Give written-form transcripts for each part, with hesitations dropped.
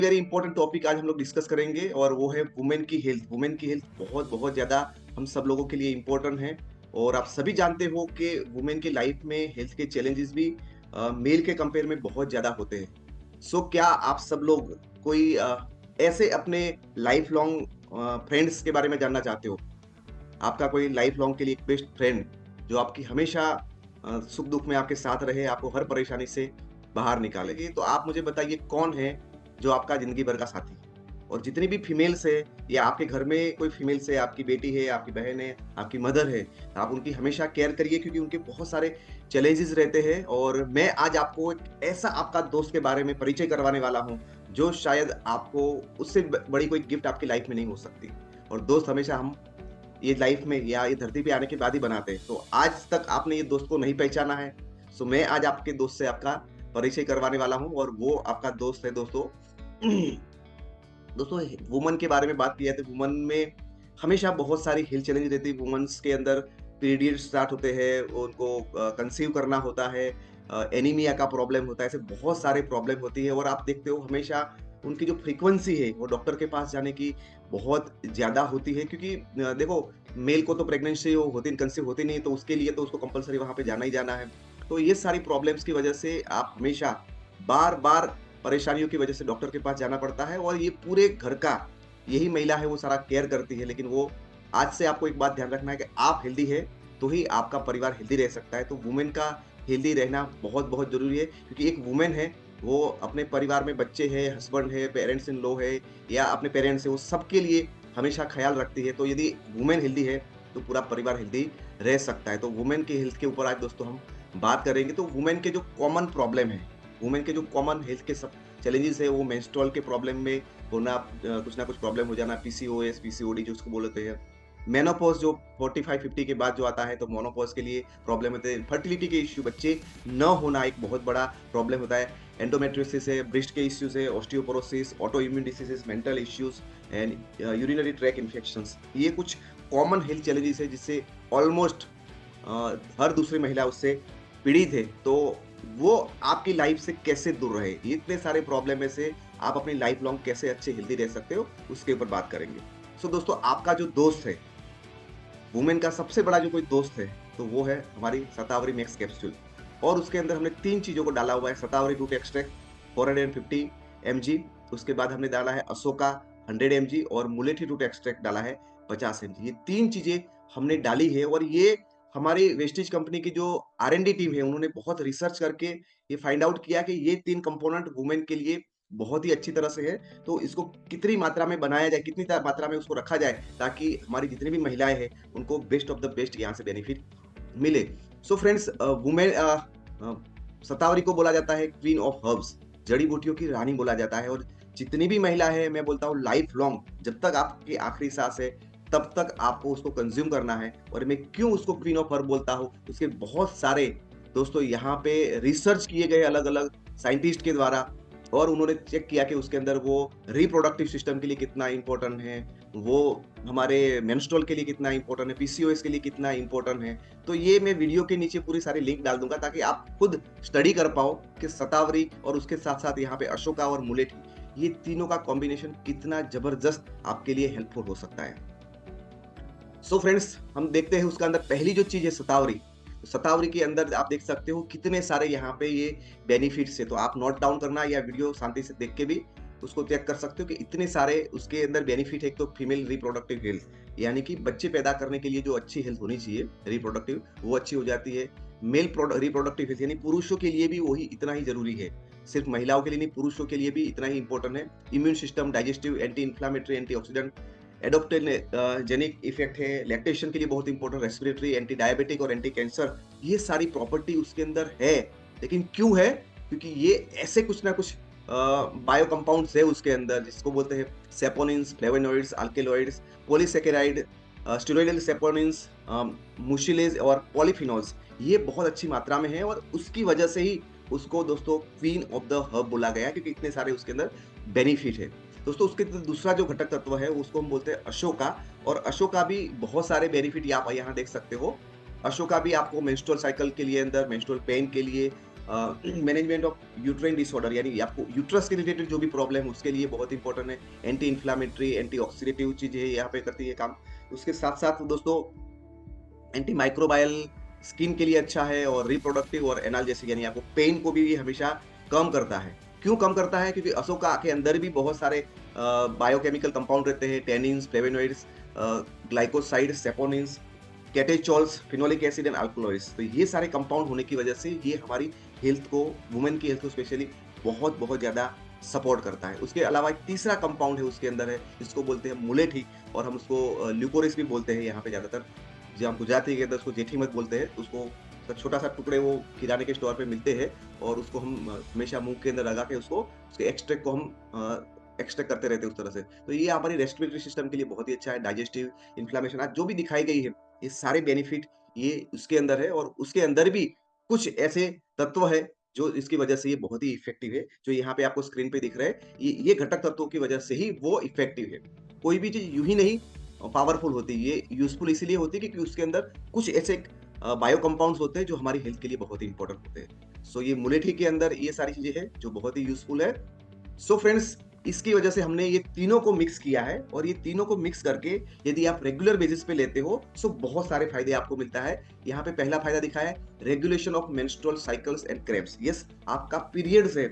Very important topic आज हम लोग डिस्कस करेंगे और वो है वुमेन की हेल्थ। वुमेन की हेल्थ बहुत बहुत ज़्यादा हम सब लोगों के लिए इम्पोर्टेंट है और आप सभी जानते हो कि वुमेन की लाइफ में हेल्थ के चैलेंजेस भी मेल के कंपेयर में बहुत ज़्यादा होते हैं। क्या आप सब लोग कोई ऐसे अपने लाइफ लॉन्ग फ्रेंड्स के बारे में जानना चाहते हो? आपका कोई लाइफ लॉन्ग के लिए एक बेस्ट फ्रेंड जो आपकी हमेशा सुख दुख में आपके साथ रहे, आपको हर परेशानी से बाहर निकाले। ये तो आप मुझे बताइए कौन है जो आपका ज़िंदगी भर का साथी? और जितनी भी फीमेल्स है या आपके घर में कोई फीमेल्स है, आपकी बेटी है, आपकी बहन है, आपकी मदर है, आप उनकी हमेशा केयर करिए क्योंकि उनके बहुत सारे चैलेंजेस रहते हैं और मैं आज आपको एक ऐसा आपका दोस्त के बारे में परिचय करवाने वाला हूँ, जो शायद आपको उससे ब बड़ी कोई गिफ्ट आपकी लाइफ में नहीं हो सकती। और दोस्त हमेशा हम ये लाइफ में या ये धरती पे आने के बाद ही बनाते हैं। तो आज तक आपने ये दोस्त को नहीं पहचाना है, मैं आज आपके दोस्त से आपका परिचय करवाने वाला हूँ और वो आपका दोस्त है दोस्तों। दोस्तों वुमन के बारे में बात की जाए तो वुमन में हमेशा बहुत सारी हेल्थ चैलेंज रहती है। वुमन्स के अंदर पीरियड स्टार्ट होते हैं, उनको कंसीव करना होता है, एनीमिया का प्रॉब्लम होता है, ऐसे बहुत सारे प्रॉब्लम होती है और आप देखते हो हमेशा उनकी जो फ्रीक्वेंसी है वो डॉक्टर के पास जाने की बहुत ज़्यादा होती है क्योंकि देखो मेल को तो प्रेगनेंसी होती कंसीव होती नहीं तो उसके लिए तो उसको कंपल्सरी वहाँ पे जाना ही जाना है। तो ये सारी प्रॉब्लम्स की वजह से आप हमेशा बार-बार परेशानियों की वजह से डॉक्टर के पास जाना पड़ता है और ये पूरे घर का यही महिला है वो सारा केयर करती है। लेकिन वो आज से आपको एक बात ध्यान रखना है कि आप हेल्दी है तो ही आपका परिवार हेल्दी रह सकता है। तो वुमेन का हेल्दी रहना बहुत-बहुत ज़रूरी है क्योंकि एक वुमेन है वो अपने परिवार में बच्चे हैं, हस्बैंड है, पेरेंट्स इन लॉ है या अपने पेरेंट्स हैं, वो सबके लिए हमेशा ख़्याल रखती है। तो यदि वुमेन हेल्दी है तो पूरा परिवार हेल्दी रह सकता है। तो वुमेन की हेल्थ के ऊपर आज दोस्तों हम बात करेंगे। तो वुमेन के जो कॉमन प्रॉब्लम है, वुमेन के जो कॉमन हेल्थ के सब चैलेंजेस है वो मेंस्ट्रुअल के प्रॉब्लम में होना, कुछ ना कुछ प्रॉब्लम हो जाना, पीसीओएस, पीसीओडी जो उसको बोलते हैं। मेनोपॉज़ जो 45-50 के बाद जो आता है तो मोनोपॉज़ के लिए प्रॉब्लम होते हैं। फर्टिलिटी के इश्यू, बच्चे न होना एक बहुत बड़ा प्रॉब्लम होता है। एंडोमेट्रियोसिस है, ब्रेस्ट के इश्यूज़ है, osteoporosis, auto immune diseases, mental issues and urinary track infections. ये कुछ कॉमन हेल्थ चैलेंजेस है जिससे ऑलमोस्ट हर दूसरी महिला उससे पीड़ित है। तो वो आपकी लाइफ से कैसे दूर रहे? ये इतने सारे प्रॉब्लम में से आप अपनी लाइफ लॉन्ग कैसे अच्छे हेल्दी रह सकते हो, उसके ऊपर बात करेंगे। दोस्तों आपका जो दोस्त है, वुमेन का सबसे बड़ा जो कोई दोस्त है, तो वो है हमारी शतावरी मैक्स कैप्सूल और उसके अंदर हमने 3 चीज़ों को डाला हुआ है। शतावरी रूट एक्सट्रैक्ट 450 एमजी, उसके बाद हमने डाला है अशोका 100 एमजी और मुलेठी रूट एक्सट्रैक्ट डाला है 50 एमजी। ये 3 चीज़ें हमने डाली है और ये हमारी वेस्टीज कंपनी की जो R&D टीम है, उन्होंने बहुत रिसर्च करके ये फाइंड आउट किया कि ये 3 कंपोनेंट वुमेन के लिए बहुत ही अच्छी तरह से है। तो इसको कितनी मात्रा में बनाया जाए, कितनी मात्रा में उसको रखा जाए ताकि हमारी जितनी भी महिलाएँ हैं, उनको बेस्ट ऑफ द बेस्ट यहाँ से बेनिफिट मिले। फ्रेंड्स, वुमेन शतावरी को बोला जाता है क्वीन ऑफ हर्ब्स, जड़ी-बूटियों की रानी बोला जाता है और जितनी भी महिला है मैं बोलता हूँ लाइफ लॉन्ग जब तक आपकी आखिरी सांस है, तब तक आपको उसको कंज़्यूम करना है। और मैं क्यों उसको क्वीन ऑफ हर्ब बोलता हूँ, उसके बहुत सारे दोस्तों यहाँ पे रिसर्च किए गए अलग-अलग साइंटिस्ट के द्वारा और उन्होंने चेक किया कि उसके अंदर वो रिप्रोडक्टिव सिस्टम के लिए कितना इम्पोर्टेंट है, वो हमारे मेंस्ट्रुअल के लिए कितना इम्पोर्टेंट है, पीसीओएस के लिए कितना इम्पोर्टेंट है। तो ये मैं वीडियो के नीचे पूरी सारी लिंक डाल दूँगा ताकि आप खुद स्टडी कर पाओ कि शतावरी और उसके साथ-साथ यहाँ पे अशोका और मुलेठी, ये तीनों का कॉम्बिनेशन कितना ज़बरदस्त आपके लिए हेल्पफुल हो सकता है। फ्रेंड्स, हम देखते हैं उसका अंदर पहली जो चीज़ है शतावरी। शतावरी के अंदर आप देख सकते हो कितने सारे यहाँ पे ये बेनिफिट्स है। तो आप नोट डाउन करना या वीडियो शांति से देख के भी उसको चेक कर सकते हो कि इतने सारे उसके अंदर बेनिफिट है। एक तो फीमेल रिप्रोडक्टिव हेल्थ, यानी कि बच्चे पैदा करने के लिए जो अच्छी हेल्थ होनी चाहिए रिप्रोडक्टिव, वो अच्छी हो जाती है। मेल रिप्रोडक्टिव हेल्थ यानी पुरुषों के लिए भी वही इतना ही ज़रूरी है। सिर्फ महिलाओं के लिए नहीं, पुरुषों के लिए भी इतना ही इम्पोर्टेंट है। Immune system, digestive, anti inflammatory, antioxidant, adaptogenic effect है, लैक्टेशन के लिए बहुत इंपॉर्टेंट, रेस्पिरेटरी, एंटी डायबिटिक और एंटी कैंसर, ये सारी प्रॉपर्टी उसके अंदर है। लेकिन क्यों है? क्योंकि ये ऐसे कुछ ना कुछ बायो कंपाउंड्स है उसके अंदर जिसको बोलते हैं saponins, flavonoids, alkaloids, polysaccharide, steroidal saponins, mucilage और पॉलीफिनॉल्स, ये बहुत अच्छी मात्रा में है और उसकी वजह से ही उसको दोस्तों क्वीन ऑफ द हर्ब बोला गया क्योंकि इतने सारे उसके अंदर बेनिफिट है। दोस्तों उसके दूसरा जो घटक तत्व है उसको हम बोलते हैं अशोका और अशोका भी बहुत सारे बेनिफिट आप यहाँ देख सकते हो। अशोका भी आपको मेंस्ट्रुअल साइकिल के लिए अंदर मेंस्ट्रुअल पेन के लिए, मैनेजमेंट ऑफ यूट्राइन डिसऑर्डर यानी आपको यूट्रस के रिलेटेड जो भी प्रॉब्लम है उसके लिए बहुत इंपॉर्टेंट है। एंटी इन्फ्लेमेटरी, एंटी ऑक्सीडेटिव चीज़ें यहाँ पे करती है काम। उसके साथ-साथ दोस्तों एंटी माइक्रोबायल स्किन के लिए अच्छा है और रिप्रोडक्टिव और एनाल्जेसिक यानी आपको पेन को भी ये हमेशा कम करता है। क्यों कम करता है? क्योंकि अशोका के अंदर भी बहुत सारे बायोकेमिकल कंपाउंड रहते हैं, tannins, flavonoids, glycoside, saponins, catechols, phenolic acid and alkaloids. तो ये सारे कंपाउंड होने की वजह से ये हमारी हेल्थ को, वुमेन की हेल्थ को स्पेशली बहुत ज़्यादा सपोर्ट करता है। उसके अलावा एक तीसरा कंपाउंड है उसके अंदर है, जिसको बोलते हैं मुलेठी और हम उसको ल्यूकोरिस भी बोलते हैं यहाँ पे ज़्यादातर। जो हम गुजराती के अंदर उसको जेठी मत बोलते हैं, उसको उसका छोटा-सा टुकड़े वो किराने के स्टोर पे मिलते हैं और उसको हम हमेशा मुँह के अंदर लगा के उसके एक्सट्रैक्ट को हम एक्सट्रैक्ट करते रहते हैं उस तरह से। तो ये हमारी रेस्पिरेटरी सिस्टम के लिए बहुत ही अच्छा है, डाइजेस्टिव, इन्फ्लेमेशन आज जो भी दिखाई गई है, ये सारे बेनिफिट ये उसके अंदर है और उसके अंदर भी कुछ ऐसे तत्व हैं, जो इसकी वजह से ये बहुत ही इफेक्टिव है। जो यहाँ पे आपको स्क्रीन पे दिख रहा है, ये घटक तत्वों की वजह से ही वो इफेक्टिव है। कोई भी चीज़ यूँ ही नहीं पावरफुल होती है। ये यूज़फुल इसीलिए होती है क्योंकि उसके अंदर कुछ ऐसे बायो कंपाउंड्स होते हैं जो हमारी हेल्थ के लिए बहुत ही इंपॉर्टेंट होते हैं। सो ये मुलेठी के अंदर ये सारी चीज़ें हैं जो बहुत ही यूज़फुल है। सो फ्रेंड्स इसकी वजह से हमने ये तीनों को मिक्स किया है और ये तीनों को मिक्स करके यदि आप रेगुलर बेसिस पे लेते हो सो बहुत सारे फायदे आपको मिलता है। यहाँ पे पहला फायदा दिखा है regulation of menstrual cycles and cramps. Yes, आपका पीरियड्स है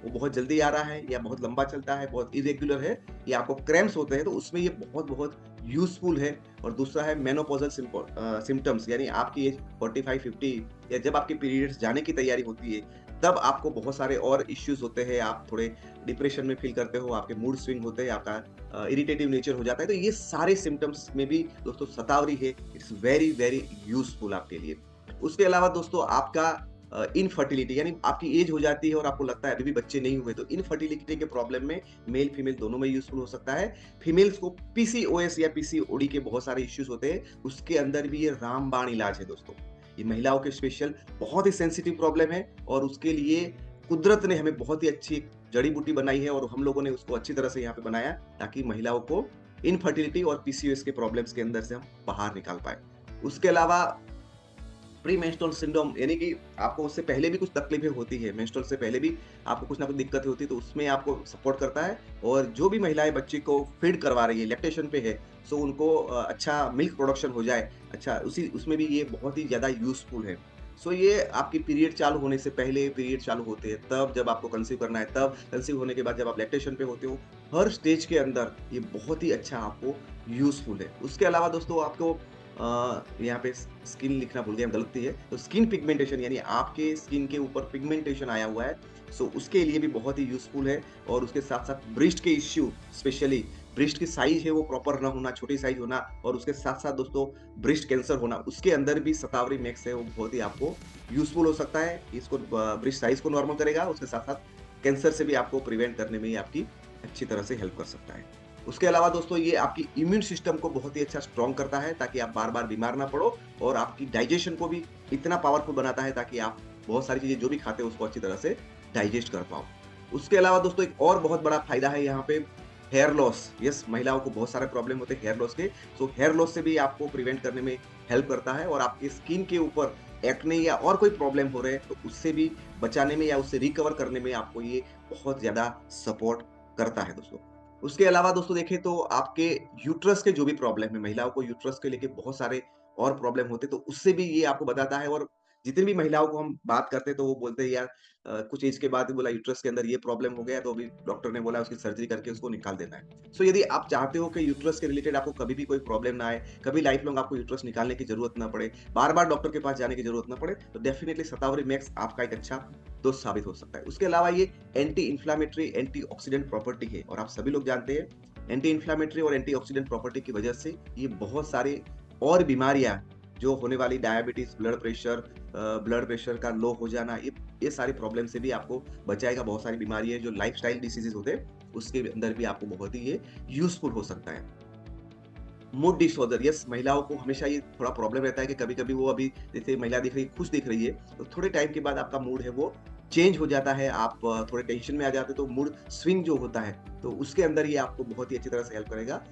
वो बहुत जल्दी आ रहा है या बहुत लंबा चलता है, बहुत इरेगुलर है या आपको क्रैम्प्स होते हैं तो उसमें ये बहुत यूज़फुल है। और दूसरा है मेनोपॉज़ल सिम्पटम्स यानी आपकी एज 45-50 या जब आपके पीरियड्स जाने की तैयारी होती है, तब आपको बहुत सारे और इश्यूज़ होते हैं, आप थोड़े डिप्रेशन में फ़ील करते हो, आपके मूड स्विंग होते हैं, आपका इरिटेटिव नेचर हो जाता है, तो ये सारे सिम्पटम्स में भी दोस्तों शतावरी है, इट्स वेरी यूज़फुल आपके लिए। उसके अलावा दोस्तों आपका इनफर्टिलिटी यानी आपकी एज हो जाती है और आपको लगता है अभी भी बच्चे नहीं हुए, तो इनफर्टिलिटी के प्रॉब्लम में मेल फीमेल दोनों में यूज़फुल हो सकता है। फीमेल्स को पीसीओएस या पीसीओडी के बहुत सारे इश्यूज़ होते हैं, उसके अंदर भी ये रामबाण इलाज है दोस्तों। ये महिलाओं के स्पेशल बहुत ही सेंसिटिव प्रॉब्लम है और उसके लिए कुदरत ने हमें बहुत ही अच्छी जड़ी-बूटी बनाई है और हम लोगों ने उसको अच्छी तरह से यहाँ पे बनाया ताकि महिलाओं को इनफर्टिलिटी और पीसीओएस के प्रॉब्लम्स के अंदर से हम बाहर निकाल पाएँ। उसके अलावा प्री मेंस्ट्रुअल सिंड्रोम यानी कि आपको उससे पहले भी कुछ तकलीफें होती है, मेंस्ट्रुअल से पहले भी आपको कुछ ना कुछ दिक्कतें होती है, तो उसमें आपको सपोर्ट करता है और जो भी महिलाएँ बच्चे को फीड करवा रही है, लैक्टेशन पे है, सो उनको अच्छा मिल्क प्रोडक्शन हो जाए, अच्छा उसी उसमें भी ये बहुत ही ज़्यादा यूज़फुल है। सो ये आपकी पीरियड चालू होने से पहले, पीरियड चालू होते हैं तब, जब आपको कंसीव करना है तब, कंसीव होने के बाद जब आप लैक्टेशन पे होते हो, हर स्टेज के अंदर ये बहुत ही अच्छा आपको यूज़फुल है। उसके अलावा दोस्तों आपको यहाँ पे स्किन लिखना भूल गए हम, गलती है। तो स्किन पिगमेंटेशन यानी आपके स्किन के ऊपर पिगमेंटेशन आया हुआ है, सो उसके लिए भी बहुत ही यूज़फुल है और उसके साथ-साथ ब्रेस्ट के इश्यू स्पेशली ब्रेस्ट की साइज़ है वो प्रॉपर ना होना, छोटी साइज़ होना और उसके साथ-साथ दोस्तों ब्रेस्ट कैंसर होना, उसके अंदर भी शतावरी मैक्स है वो बहुत ही आपको यूज़फुल हो सकता है। इसको ब्रेस्ट साइज़ को नॉर्मल करेगा, उसके साथ-साथ कैंसर से भी आपको प्रिवेंट करने में ये आपकी अच्छी तरह से हेल्प कर सकता है। उसके अलावा दोस्तों ये आपकी इम्यून सिस्टम को बहुत ही अच्छा स्ट्रॉन्ग करता है ताकि आप बार-बार बीमार ना पड़ो और आपकी डाइजेशन को भी इतना पावरफुल बनाता है ताकि आप बहुत सारी चीज़ें जो भी खाते हो उसको अच्छी तरह से डाइजेस्ट कर पाओ। उसके अलावा दोस्तों एक और बहुत बड़ा फ़ायदा है यहाँ पे हेयर लॉस। यस, महिलाओं को बहुत सारे प्रॉब्लम होते हैं हेयर लॉस के, सो हेयर लॉस से भी आपको प्रिवेंट करने में हेल्प करता है और आपकी स्किन के ऊपर एक्ने या और कोई प्रॉब्लम हो रहे हैं तो उससे भी बचाने में या उससे रिकवर करने में आपको ये बहुत ज़्यादा सपोर्ट करता है दोस्तों। उसके अलावा दोस्तों देखें तो आपके यूट्रस के जो भी प्रॉब्लम है, महिलाओं को यूट्रस के लेके बहुत सारे और प्रॉब्लम होते हैं, तो उससे भी ये आपको बताता है और जितनी भी महिलाओं को हम बात करते हैं, तो वो बोलते हैं यार कुछ एज के बाद बोला यूट्रस के अंदर ये प्रॉब्लम हो गया, तो अभी डॉक्टर ने बोला उसकी सर्जरी करके उसको निकाल देना है। सो यदि आप चाहते हो कि यूट्रस के रिलेटेड आपको कभी भी कोई प्रॉब्लम ना आए, कभी लाइफ लॉन्ग आपको यूट्रस निकालने की ज़रूरत ना पड़े, बार-बार डॉक्टर के पास जाने की ज़रूरत ना पड़े, तो डेफिनिटली शतावरी मैक्स आपका एक अच्छा दोस्त साबित हो सकता है। उसके अलावा ये एंटी इन्फ्लेमेटरी, एंटीऑक्सीडेंट प्रॉपर्टी है और आप सभी लोग जानते हैं एंटी इन्फ्लेमेटरी और एंटीऑक्सीडेंट प्रॉपर्टी की वजह से ये बहुत सारे और बीमारियां जो होने वाली डायबिटीज, ब्लड प्रेशर का लो हो जाना, ये सारी प्रॉब्लम से भी आपको बचाएगा। बहुत सारी बीमारियां जो लाइफस्टाइल डिसीजेज होते हैं उसके अंदर भी आपको बहुत ही ये यूजफुल हो सकता है। मूड डिसऑर्डर, यस, महिलाओं को हमेशा ये थोड़ा प्रॉब्लम रहता है कि कभी-कभी वो अभी जैसे महिला दिख रही है, खुश दिख रही है, तो थोड़े टाइम के बाद आपका मूड है वो चेंज हो जाता है, आप थोड़े टेंशन में आ जाते हो, तो मूड स्विंग जो होता है, तो उसके अंदर ये आपको बहुत ही अच्छी तरह से हेल्प करेगा।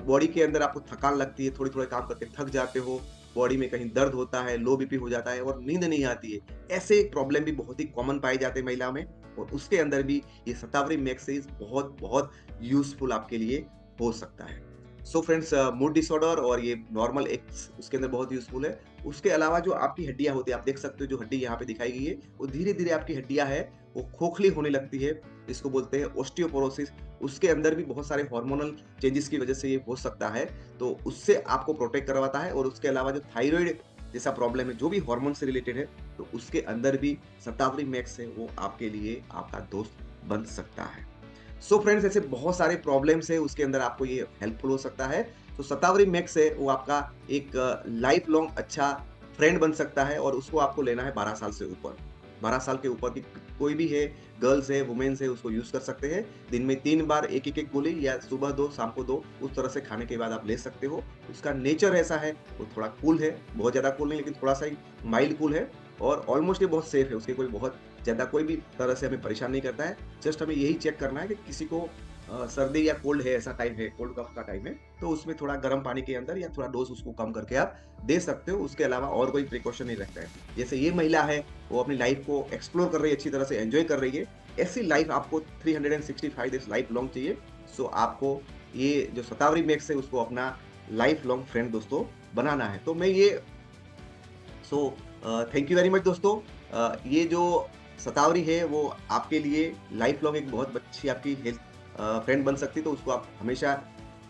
बॉडी के अंदर आपको थकान लगती है, थोड़े-थोड़े काम करके थक जाते हो, बॉडी में कहीं दर्द होता है, लो बीपी हो जाता है और नींद नहीं आती है। ऐसे प्रॉब्लम भी बहुत ही कॉमन पाए जाते हैं महिला में और उसके अंदर भी ये शतावरी मैक्सेस बहुत यूज़फुल आपके लिए हो सकता है। सो फ्रेंड्स मूड डिसऑर्डर और ये नॉर्मल एक्स उसके अंदर बहुत यूज़फुल है। उसके अलावा जो आपकी हड्डियाँ होती हैं, आप देख सकते हो जो हड्डी यहाँ पे दिखाई गई है, वो धीरे-धीरे आपकी हड्डियाँ है, वो खोखली होने लगती है, जिसको बोलते हैं ऑस्टियोपोरोसिस। उसके अंदर भी बहुत सारे हार्मोनल चेंजेस की वजह से ये हो सकता है, तो उससे आपको प्रोटेक्ट करवाता है और उसके अलावा जो थायरॉइड जैसा प्रॉब्लम है, जो भी हार्मोन से रिलेटेड है, तो उसके अंदर भी शतावरी मैक्स है, वो आपके लिए आपका दोस्त बन सकता है। सो फ्रेंड्स ऐसे बहुत सारे प्रॉब्लम्स है उसके अंदर आपको ये हेल्पफुल हो सकता है। तो शतावरी मैक्स है वो आपका एक लाइफ लॉन्ग अच्छा फ्रेंड बन सकता है और उसको आपको लेना है 12 साल से ऊपर। 12 साल के ऊपर की कोई भी है, गर्ल्स है, वुमेन्स है उसको यूज़ कर सकते हैं। दिन में 3 बार 1-1 गोली या सुबह 2 शाम को 2 उस तरह से खाने के बाद आप ले सकते हो। उसका नेचर ऐसा है, वो थोड़ा कूल है, बहुत ज़्यादा कूल नहीं लेकिन थोड़ा-सा ही माइल्ड कूल है और ऑलमोस्ट ये बहुत सेफ है। उसके कोई बहुत ज़्यादा कोई भी तरह से हमें परेशान नहीं करता है। जस्ट हमें यही चेक करना है कि किसी को सर्दी या कोल्ड है, ऐसा टाइम है, कोल्ड कफ का टाइम है, तो उसमें थोड़ा गर्म पानी के अंदर या थोड़ा डोज़ उसको कम करके आप दे सकते हो। उसके अलावा और कोई प्रिकॉशन नहीं रखता है। जैसे ये महिला है, वो अपनी लाइफ़ को एक्सप्लोर कर रही है, अच्छी तरह से एन्जॉय कर रही है। ऐसी लाइफ़ आपको 365 डेज़ लाइफ लॉन्ग चाहिए। सो आपको ये जो शतावरी मैक्स है, उसको अपना लाइफ लॉन्ग फ्रेंड दोस्तों बनाना है। तो मैं ये so thank you very much दोस्तों। ये जो शतावरी है वो आपके लिए लाइफ लॉन्ग एक बहुत अच्छी आपकी हेल्थ फ्रेंड बन सकती है, तो उसको आप हमेशा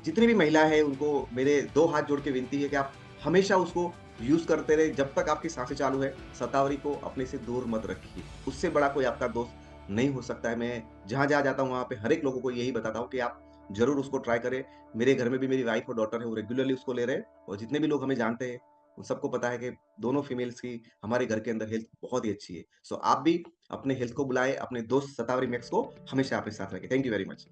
जितनी भी महिला है उनको मेरे 2 हाथ जोड़ के विनती है कि आप हमेशा उसको यूज़ करते रहे जब तक आपकी साँसें चालू है। शतावरी को अपने से दूर मत रखिए, उससे बड़ा कोई आपका दोस्त नहीं हो सकता है। मैं जहाँ-जहाँ जाता हूँ वहाँ पे हर एक लोगों को यही बताता हूँ कि आप ज़रूर उसको ट्राई करें। मेरे घर में भी मेरी वाइफ और डॉटर है, वो रेगुलरली उसको ले रहे हैं और जितने भी लोग हमें जानते हैं उन सबको पता है कि दोनों फीमेल्स की हमारे घर के अंदर हेल्थ बहुत ही अच्छी है। सो आप भी अपने हेल्थ को बुलाएँ, अपने दोस्त शतावरी मैक्स को हमेशा अपने साथ रखें। Thank you very much.